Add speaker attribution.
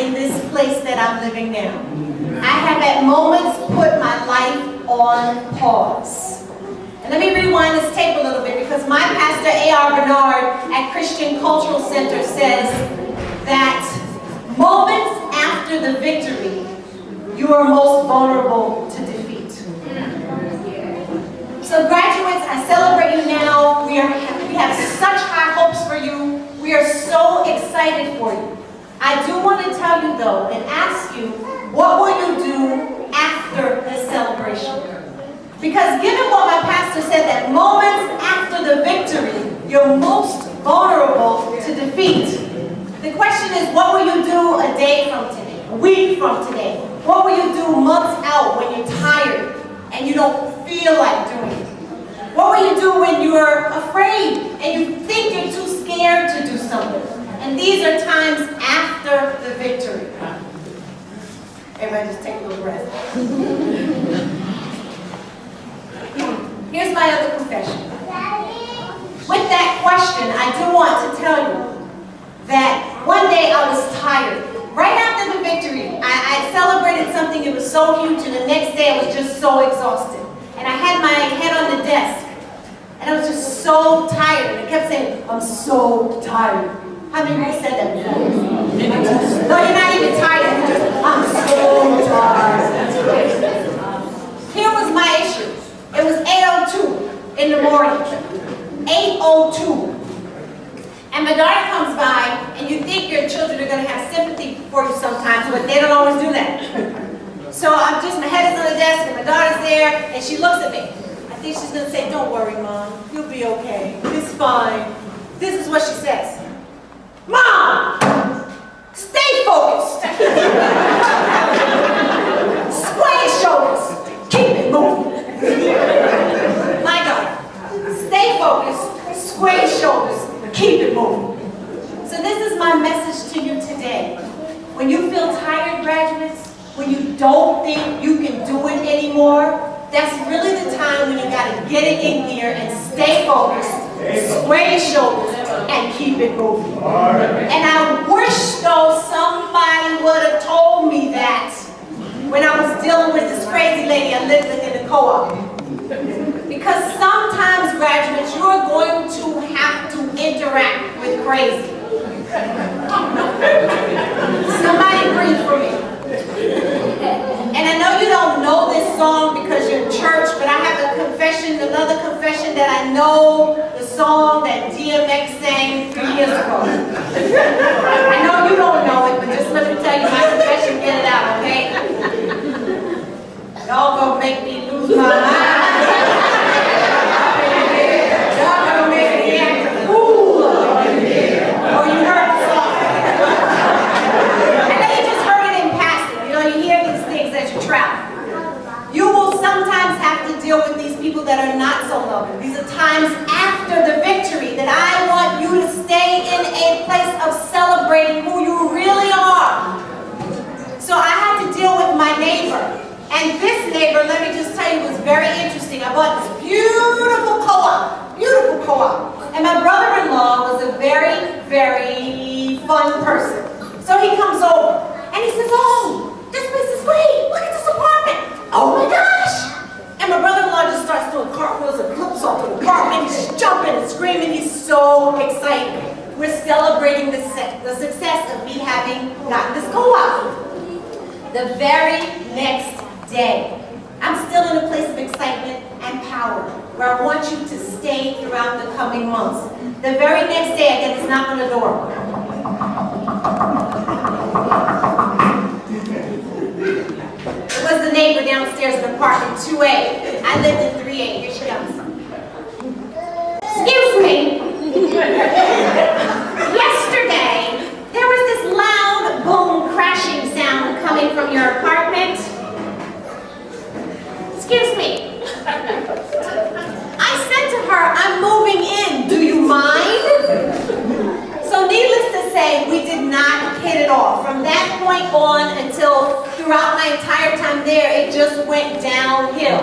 Speaker 1: in this place that I'm living now. I have at moments put my life on pause. And let me rewind this tape a little bit, because my pastor, A.R.Bernard at Christian Cultural Center, says that moments after the victory, you are most vulnerable to defeat. So graduates, I celebrate you now. We have such high hopes for you. We are so excited for you. I do want to tell you though, and ask you, what will you do after this celebration? Because given what my pastor said, that moments after the victory, you're most vulnerable to defeat. The question is, what will you do a day from today, a week from today? What will you do months out when you're tired and you don't feel like doing it? What will you do when you're afraid and you think you're too scared to do something? And these are times after the victory. Everybody just take a little breath. Here's my other confession. With that question, I do want to tell you that one day I was tired. Right after the victory, I celebrated something, it was so huge, and the next day I was just so exhausted. And I had my head on the desk, and I was just so tired. And I kept saying, I'm so tired. How many of you said that before? No, you're not even tired. You're just, I'm so tired. Here was my issue. It was 8:02 in the morning. 8:02. And my daughter comes by, and you think your children are going to have sympathy for you sometimes, but they don't always do that. So my head is on the desk, and my daughter's there, and she looks at me. I think she's going to say, don't worry, Mom. You'll be okay. It's fine. This is what she says. Mom! Stay focused. Square your shoulders. Keep it moving. My daughter. Stay focused. Square your shoulders. Keep it moving. So this is my message to you today. When you feel tired, graduates, when you don't think you can do it anymore, that's really the time when you got to get it in gear and stay focused, square your shoulders, and keep it moving. And I wish, though, somebody would have told me that when I was dealing with this crazy lady I lived with in the co-op. Because sometimes, graduates, you are going to have to interact with crazy. Somebody breathe for me. And I know you don't know this song because you're in church, but I have a confession, another confession, that I know the song that DMX sang 3 years ago. I know you don't know it, but just let me tell you my confession, get it out, okay? Y'all gonna make me lose my mind. Y'all gonna make me act a fool. Oh, you heard the song. I know you just heard it in passing. You know, you hear these things as you travel. You will sometimes have to deal with these people that are not so loving. These are times after the victory that I want you to stay in a place of celebrating who you really are. So I had to deal with my neighbor. And this neighbor, let me just tell you, was very interesting. I bought this beautiful co-op. And my brother-in-law was a very, very fun person. So he comes over and he says, oh, this place is great. Look at this apartment. Oh my gosh. And my brother-in-law just starts doing cartwheels and flips off the apartment. He's jumping and screaming. He's so excited. We're celebrating the success of me having gotten this co-op. The very next day, I'm still in a place of excitement and power where I want you to stay throughout the coming months. The very next day, I get this knock on the door. It was the neighbor downstairs in apartment 2A. I lived in 3A. Here she comes. Excuse me. Yesterday, there was this loud boom crashing sound coming from your apartment. Excuse me. I said to her, I'm moving in. Do you mind? So needless to say, we did not hit it off. From that point on until throughout my entire time there, it just went downhill.